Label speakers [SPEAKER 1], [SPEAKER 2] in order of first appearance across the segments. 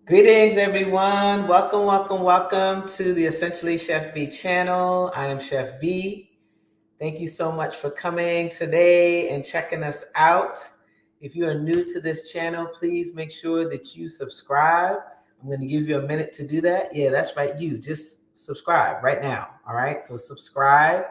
[SPEAKER 1] Greetings, everyone. Welcome to the Essentially Chef B channel. I am Chef B. Thank you so much for coming today and checking us out. If you are new to this channel, please make sure that you subscribe. I'm going to give you a minute to do that. Yeah, that's right. You just subscribe right now. All right. So subscribe.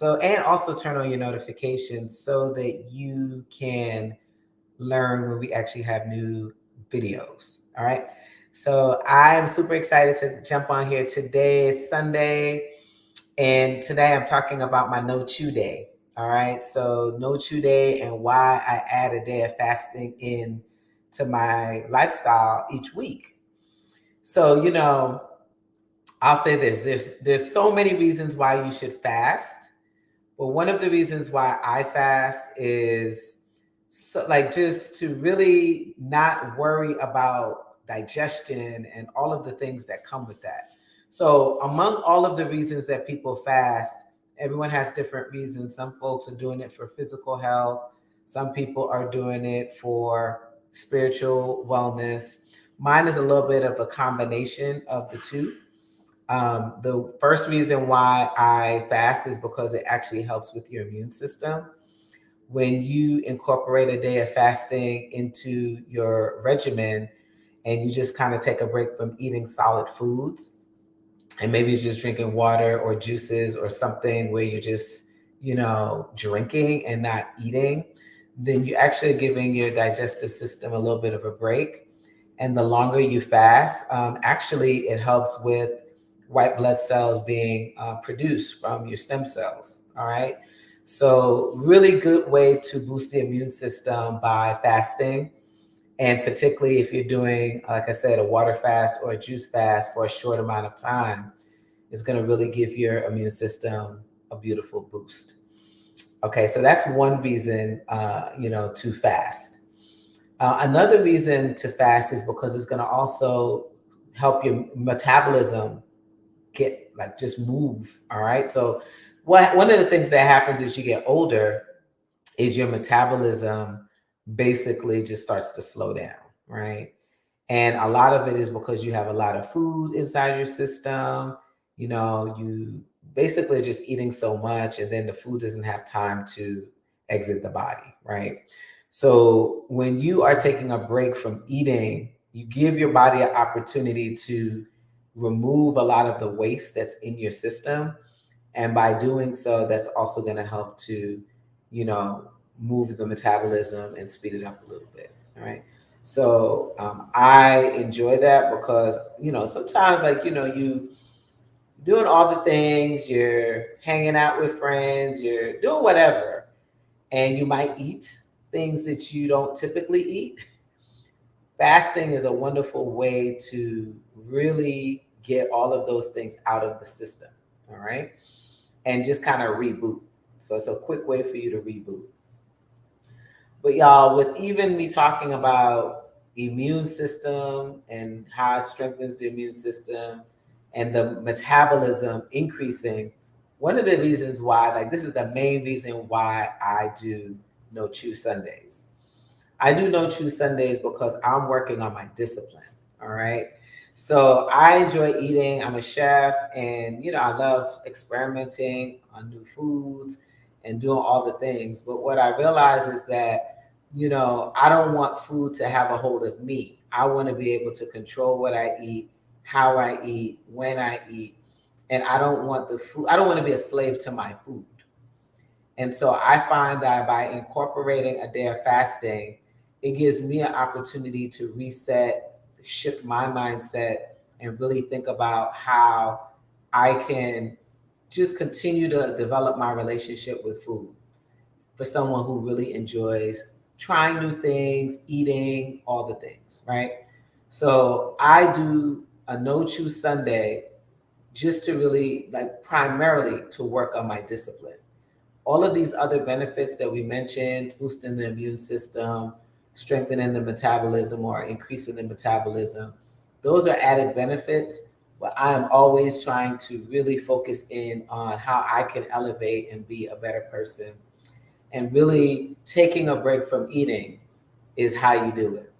[SPEAKER 1] And also turn on your notifications so that you can learn when we actually have new videos. All right. So I'm super excited to jump on here today. It's Sunday. And today I'm talking about my no chew day. All right. So no chew day and why I add a day of fasting in to my lifestyle each week. So, I'll say this. There's so many reasons why you should fast. But one of the reasons why I fast is just to really not worry about digestion and all of the things that come with that. So among all of the reasons that people fast, everyone has different reasons. Some folks are doing it for physical health. Some people are doing it for spiritual wellness. Mine is a little bit of a combination of the two. The first reason why I fast is because it actually helps with your immune system. When you incorporate a day of fasting into your regimen and you just kind of take a break from eating solid foods and maybe you're just drinking water or juices or something where you're just, drinking and not eating, then you're actually giving your digestive system a little bit of a break. And the longer you fast, actually, it helps with white blood cells being produced from your stem cells. All right. So, really good way to boost the immune system by fasting. And particularly if you're doing, like I said, a water fast or a juice fast for a short amount of time, it's going to really give your immune system a beautiful boost. Okay, so that's one reason, to fast. Another reason to fast is because it's going to also help your metabolism get just move. All right. So one of the things that happens as you get older is your metabolism basically just starts to slow down, right? And a lot of it is because you have a lot of food inside your system. You basically are just eating so much, and then the food doesn't have time to exit the body, right? So when you are taking a break from eating, you give your body an opportunity to remove a lot of the waste that's in your system. And by doing so, that's also going to help to, you know, move the metabolism and speed it up a little bit. All right. So I enjoy that because, sometimes you doing all the things, you're hanging out with friends, you're doing whatever, and you might eat things that you don't typically eat. Fasting is a wonderful way to really get all of those things out of the system. All right. And just kind of reboot. So it's a quick way for you to reboot. But y'all, with even me talking about immune system and how it strengthens the immune system and the metabolism increasing, one of the reasons why, this is the main reason why I do no chew Sundays. I do no chew Sundays because I'm working on my discipline. All right. So I enjoy eating. I'm a chef and, I love experimenting on new foods and doing all the things. But what I realize is that, I don't want food to have a hold of me. I want to be able to control what I eat, how I eat, when I eat. And I don't want I don't want to be a slave to my food. And so I find that by incorporating a day of fasting, it gives me an opportunity to reset, shift my mindset, and really think about how I can just continue to develop my relationship with food for someone who really enjoys trying new things, eating, all the things, right? So I do a no chew Sunday just to really, primarily to work on my discipline. All of these other benefits that we mentioned, boosting the immune system, strengthening the metabolism or increasing the metabolism, those are added benefits. But I am always trying to really focus in on how I can elevate and be a better person. And really taking a break from eating is how you do it.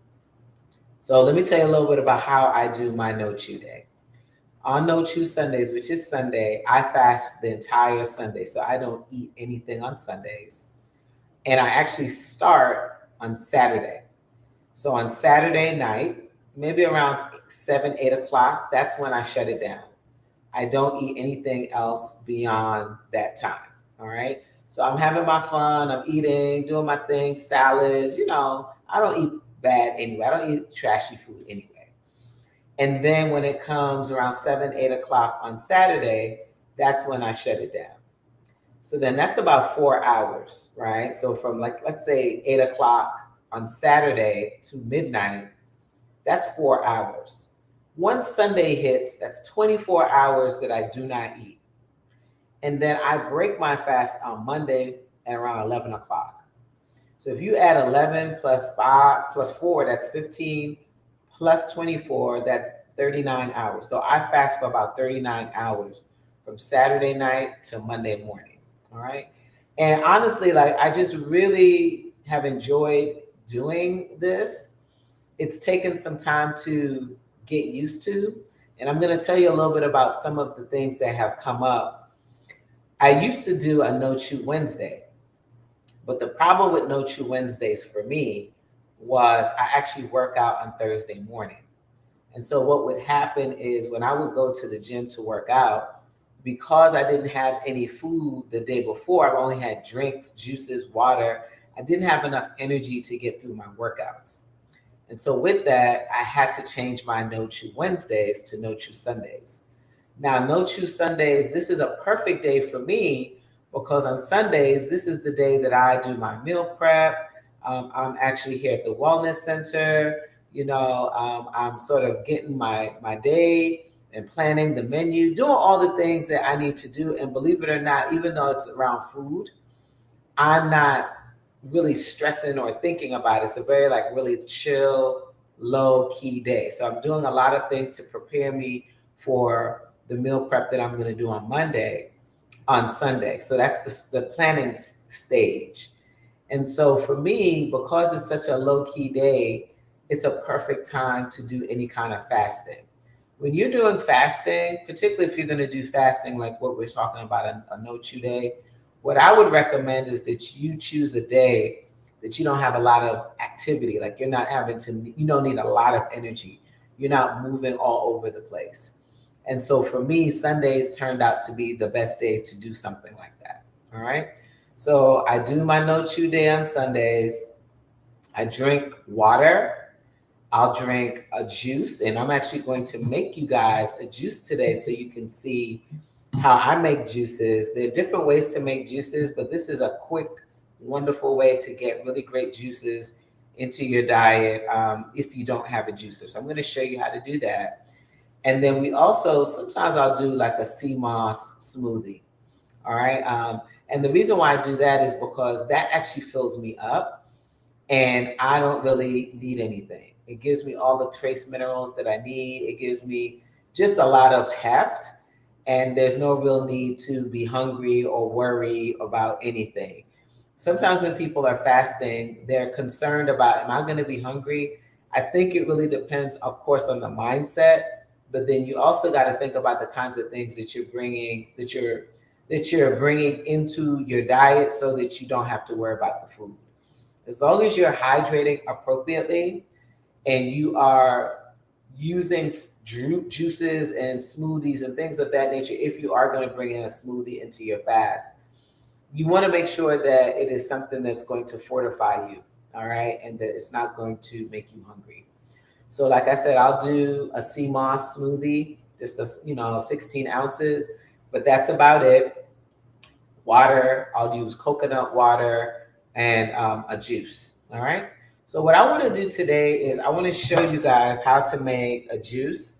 [SPEAKER 1] So let me tell you a little bit about how I do my no chew day. On no chew Sundays, which is Sunday, I fast the entire Sunday. So I don't eat anything on Sundays. And I actually start on Saturday. So on Saturday night, maybe around 7, 8 o'clock, that's when I shut it down. I don't eat anything else beyond that time. All right. So I'm having my fun. I'm eating, doing my thing, salads. I don't eat bad anyway. I don't eat trashy food anyway. And then when it comes around 7, 8 o'clock on Saturday, that's when I shut it down. So then that's about 4 hours, right? So from, like, let's say 8 o'clock on Saturday to midnight, that's 4 hours. Once Sunday hits, that's 24 hours that I do not eat. And then I break my fast on Monday at around 11 o'clock. So if you add 11 plus 5 plus 4, that's 15, plus 24, that's 39 hours. So I fast for about 39 hours from Saturday night to Monday morning. All right. And honestly, like, I just really have enjoyed doing this. It's taken some time to get used to. And I'm going to tell you a little bit about some of the things that have come up. I used to do a no chew Wednesday, but the problem with no chew Wednesdays for me was I actually work out on Thursday morning. And so what would happen is when I would go to the gym to work out, because I didn't have any food the day before, I've only had drinks, juices, water. I didn't have enough energy to get through my workouts. And so with that, I had to change my no chew Wednesdays to no chew Sundays. Now, no chew Sundays, this is a perfect day for me because on Sundays, this is the day that I do my meal prep. I'm actually here at the Wellness Center. I'm sort of getting my day and planning the menu, doing all the things that I need to do. And believe it or not, even though it's around food, I'm not really stressing or thinking about it. It's a very, like, really chill, low key day. So I'm doing a lot of things to prepare me for the meal prep that I'm going to do on Monday, on Sunday. So that's the planning stage. And so for me, because it's such a low key day, it's a perfect time to do any kind of fasting. When you're doing fasting, particularly if you're going to do fasting like what we're talking about, a no chew day, what I would recommend is that you choose a day that you don't have a lot of activity. Like, you don't need a lot of energy. You're not moving all over the place. And so for me, Sundays turned out to be the best day to do something like that. All right. So I do my no chew day on Sundays. I drink water. I'll drink a juice, and I'm actually going to make you guys a juice today so you can see how I make juices. There are different ways to make juices, but this is a quick, wonderful way to get really great juices into your diet if you don't have a juicer. So I'm going to show you how to do that. And then we also, sometimes I'll do like a sea moss smoothie. All right. And the reason why I do that is because that actually fills me up and I don't really need anything. It gives me all the trace minerals that I need. It gives me just a lot of heft, and there's no real need to be hungry or worry about anything. Sometimes when people are fasting, they're concerned about, am I going to be hungry? I think it really depends, of course, on the mindset, but then you also got to think about the kinds of things that you're bringing, that you're bringing into your diet so that you don't have to worry about the food. As long as you're hydrating appropriately and you are using juices and smoothies and things of that nature, if you are going to bring in a smoothie into your fast, you want to make sure that it is something that's going to fortify you, all right, and that it's not going to make you hungry. So like I said, I'll do a sea moss smoothie, just 16 ounces, but that's about it. Water, I'll use coconut water and a juice, all right? So what I want to do today is I want to show you guys how to make a juice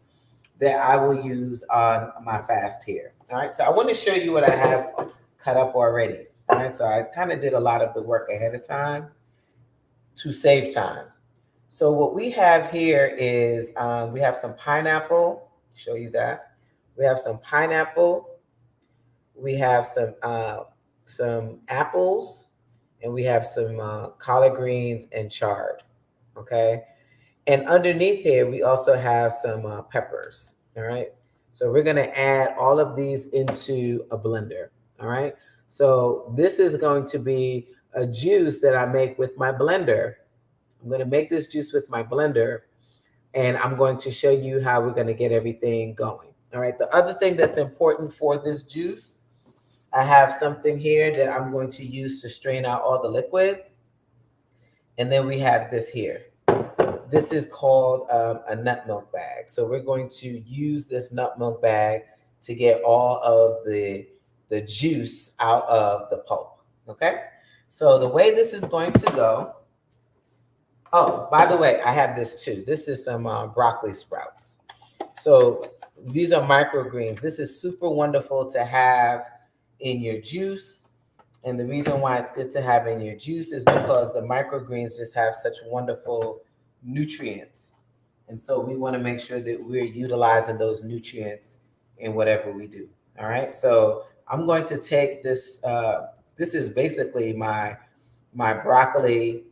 [SPEAKER 1] that I will use on my fast here, all right? So I want to show you what I have cut up already, all right? So I kind of did a lot of the work ahead of time to save time. So what we have here is we have some pineapple, show you that. We have some pineapple, we have some apples, and we have some collard greens and chard. Okay, And underneath here, we also have some peppers. All right. So we're going to add all of these into a blender. All right. So this is going to be a juice that I make with my blender. I'm going to make this juice with my blender, and I'm going to show you how we're going to get everything going. All right. The other thing that's important for this juice, I have something here that I'm going to use to strain out all the liquid. And then we have this here. This is called a nut milk bag. So we're going to use this nut milk bag to get all of the juice out of the pulp. Okay. So the way this is going to go. Oh, by the way, I have this too. This is some broccoli sprouts. So these are microgreens. This is super wonderful to have in your juice. And the reason why it's good to have in your juice is because the microgreens just have such wonderful nutrients. And so we want to make sure that we're utilizing those nutrients in whatever we do. All right. So I'm going to take this. This is basically my broccoli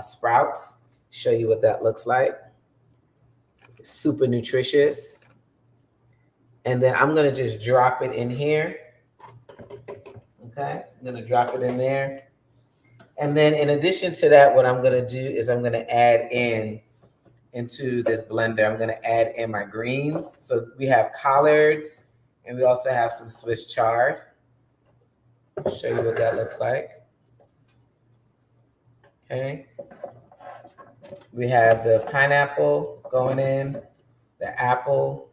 [SPEAKER 1] sprouts. Show you what that looks like. It's super nutritious. And then I'm going to just drop it in here. Okay, I'm gonna drop it in there. And then in addition to that, what I'm gonna do is I'm gonna add into this blender, I'm gonna add in my greens. So we have collards and we also have some Swiss chard. I'll show you what that looks like. Okay. We have the pineapple going in, the apple.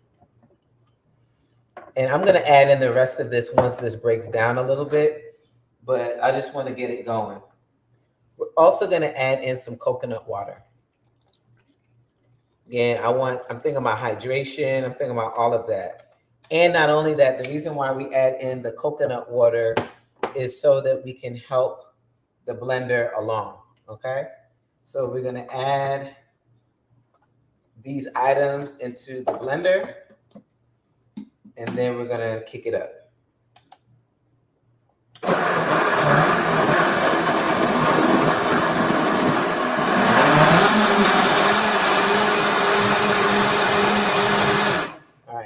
[SPEAKER 1] And I'm gonna add in the rest of this once this breaks down a little bit, but I just wanna get it going. We're also going to add in some coconut water. Again, I'm thinking about hydration. I'm thinking about all of that. And not only that, the reason why we add in the coconut water is so that we can help the blender along. Okay. So we're going to add these items into the blender, and then we're going to kick it up.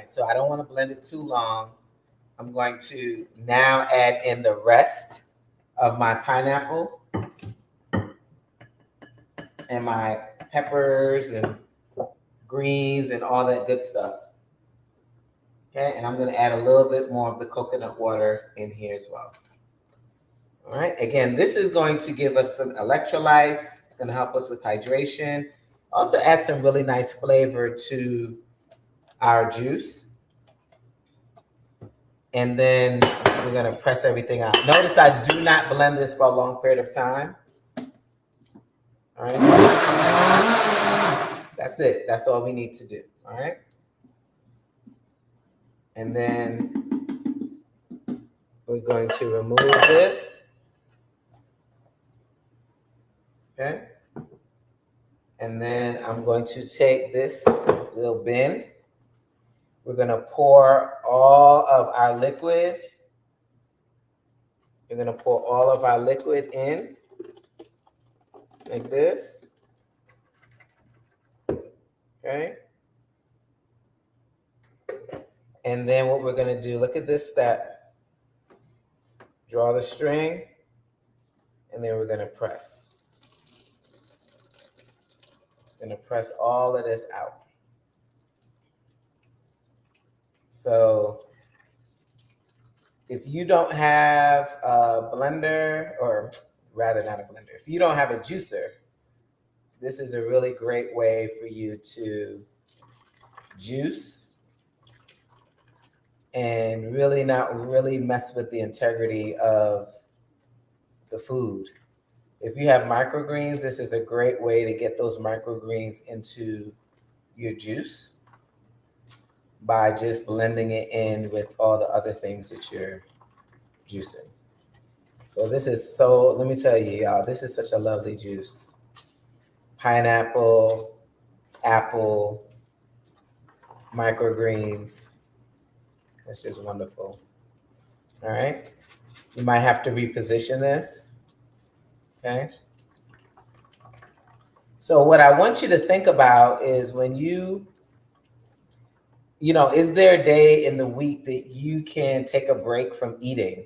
[SPEAKER 1] So I don't want to blend it too long. I'm going to now add in the rest of my pineapple and my peppers and greens and all that good stuff. Okay, and I'm going to add a little bit more of the coconut water in here as well. All right, again, this is going to give us some electrolytes. It's going to help us with hydration. Also add some really nice flavor to our juice. And then we're going to press everything out. Notice I do not blend this for a long period of time. All right. That's it. That's all we need to do. All right. And then we're going to remove this. Okay. And then I'm going to take this little bin. We're going to pour all of our liquid. We're going to pour all of our liquid in like this. Okay. And then what we're going to do, look at this step. Draw the string, and then we're going to press. Going to press all of this out. So if you don't have a blender, or rather not a blender, if you don't have a juicer, this is a really great way for you to juice and really not really mess with the integrity of the food. If you have microgreens, this is a great way to get those microgreens into your juice by just blending it in with all the other things that you're juicing. So this is let me tell you, y'all, this is such a lovely juice. Pineapple, apple, microgreens. It's just wonderful. All right. You might have to reposition this. Okay. So what I want you to think about is when is there a day in the week that you can take a break from eating?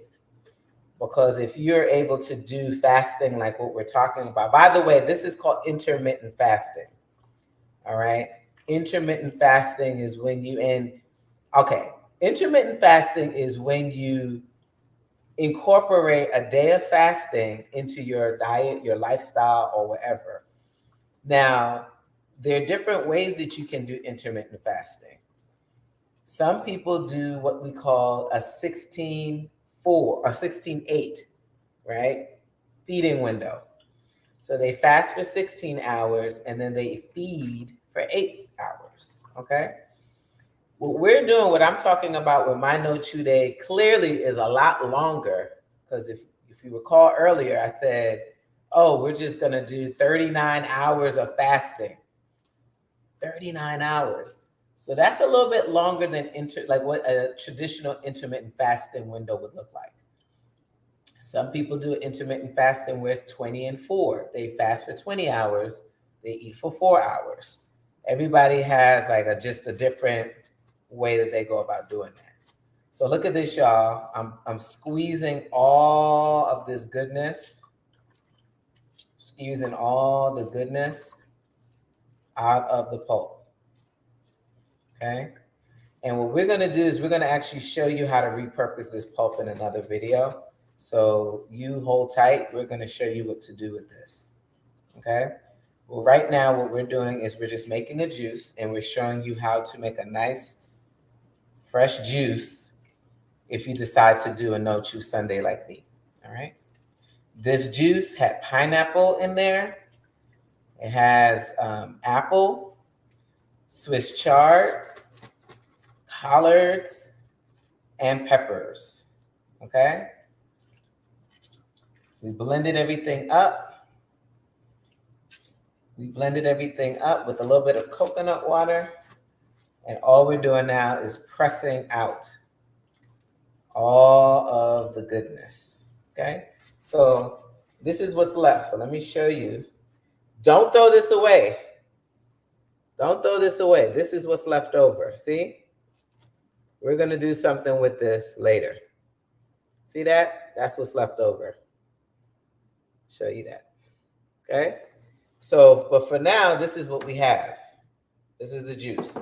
[SPEAKER 1] Because if you're able to do fasting like what we're talking about, by the way, this is called intermittent fasting. All right. Intermittent fasting is when intermittent fasting is when you incorporate a day of fasting into your diet, your lifestyle, or whatever. Now, there are different ways that you can do intermittent fasting. Some people do what we call a 16-4 or 16-8, right? Feeding window. So they fast for 16 hours and then they feed for 8 hours, okay? What I'm talking about with my no chew day clearly is a lot longer, because if you recall earlier, I said, oh, we're just gonna do 39 hours of fasting. 39 hours. So that's a little bit longer than what a traditional intermittent fasting window would look like. Some people do intermittent fasting where it's 20 and 4. They fast for 20 hours, they eat for 4 hours. Everybody has just a different way that they go about doing that. So look at this, y'all. I'm squeezing all of this goodness, squeezing all the goodness out of the pulp. Okay. And what we're going to do is we're going to actually show you how to repurpose this pulp in another video. So you hold tight. We're going to show you what to do with this. Okay. Well, right now what we're doing is we're just making a juice, and we're showing you how to make a nice fresh juice if you decide to do a no chew Sunday like me. All right. This juice had pineapple in there. It has apple, Swiss chard, collards, and peppers. Okay. We blended everything up. We blended everything up with a little bit of coconut water. And all we're doing now is pressing out all of the goodness. Okay. So this is what's left. So let me show you. Don't throw this away. Don't throw this away. This is what's left over. See? We're going to do something with this later. See that? That's what's left over. Show you that. Okay? So, but for now, this is what we have. This is the juice.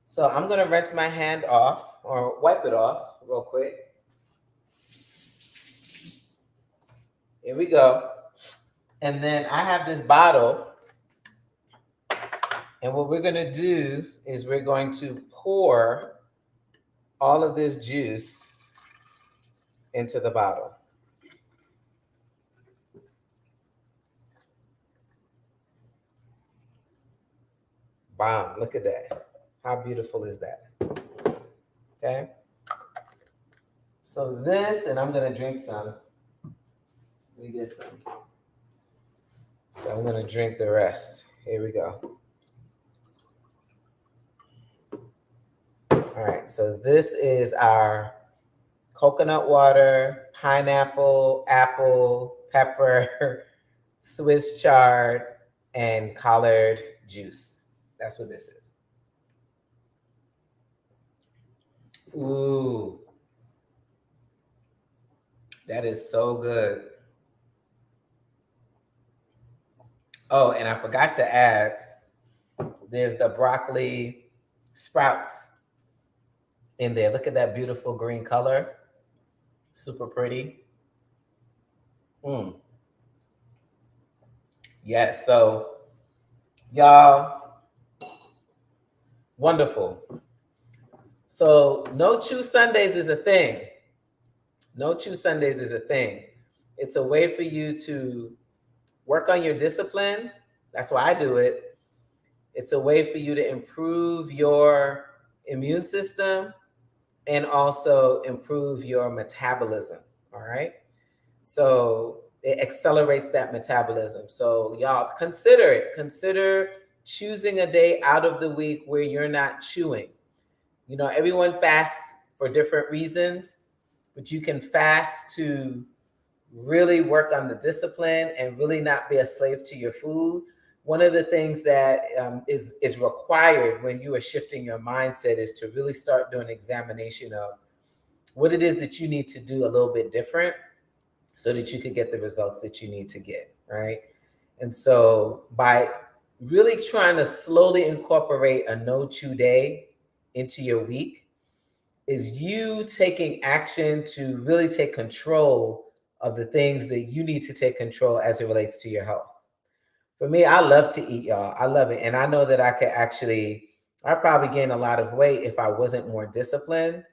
[SPEAKER 1] So I'm going to rinse my hand off, or wipe it off real quick. Here we go. And then I have this bottle. And what we're going to do is we're going to pour all of this juice into the bottle. Bomb. Look at that. How beautiful is that? Okay. So this, and I'm going to drink some. Let me get some. So I'm going to drink the rest. Here we go. All right. So this is our coconut water, pineapple, apple, pepper, Swiss chard, and collard juice. That's what this is. Ooh. That is so good. Oh, and I forgot to add, there's the broccoli sprouts in there. Look at that beautiful green color. Super pretty. Yes, so y'all, wonderful. So no chew Sundays is a thing. No chew Sundays is a thing. It's a way for you to work on your discipline. That's why I do it. It's a way for you to improve your immune system and also improve your metabolism. All right. So it accelerates that metabolism. So y'all consider it. Consider choosing a day out of the week where you're not chewing. You know, everyone fasts for different reasons, but you can fast to really work on the discipline and really not be a slave to your food. one of the things that is required when you are shifting your mindset is to really start doing examination of what it is that you need to do a little bit different so that you could get the results that you need to get, right? And so by really trying to slowly incorporate a no chew day into your week is you taking action to really take control of the things that you need to take control as it relates to your health. For me, I love to eat, y'all. I love it. And I know that I probably gain a lot of weight if I wasn't more disciplined.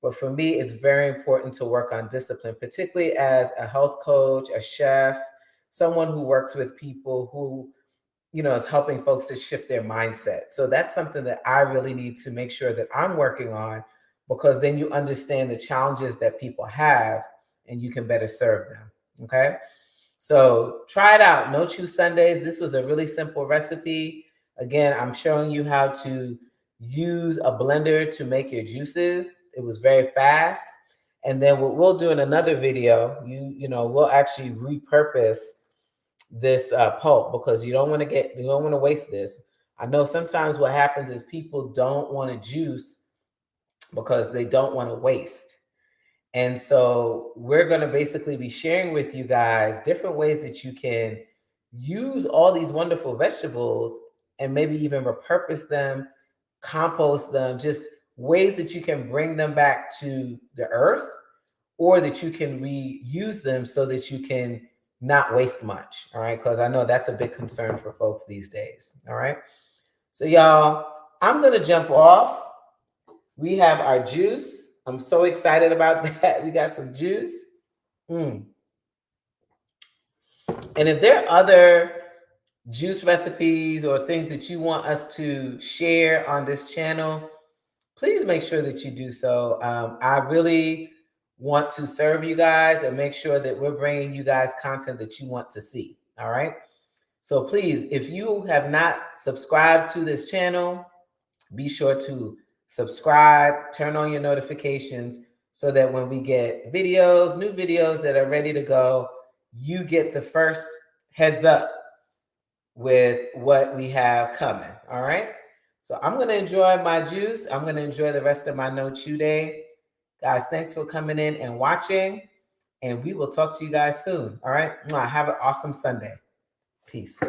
[SPEAKER 1] But for me, it's very important to work on discipline, particularly as a health coach, a chef, someone who works with people who, is helping folks to shift their mindset. So that's something that I really need to make sure that I'm working on, because then you understand the challenges that people have and you can better serve them. Okay. So try it out. No Chew Sundays. This was a really simple recipe. Again, I'm showing you how to use a blender to make your juices. It was very fast. And then what we'll do in another video, we'll actually repurpose this pulp, because you don't want to waste this. I know sometimes what happens is people don't want to juice because they don't want to waste. And so we're going to basically be sharing with you guys different ways that you can use all these wonderful vegetables and maybe even repurpose them, compost them, just ways that you can bring them back to the earth, or that you can reuse them so that you can not waste much. All right. Because I know that's a big concern for folks these days. All right. So, y'all, I'm going to jump off. We have our juice. I'm so excited about that. We got some juice. And if there are other juice recipes or things that you want us to share on this channel, please make sure that you do so. I really want to serve you guys and make sure that we're bringing you guys content that you want to see. All right. So please, if you have not subscribed to this channel, be sure to subscribe, turn on your notifications so that when we get videos, new videos that are ready to go, you get the first heads up with what we have coming. All right. So I'm going to enjoy my juice. I'm going to enjoy the rest of my No Chew Day. Guys, thanks for coming in and watching. And we will talk to you guys soon. All right. Have an awesome Sunday. Peace.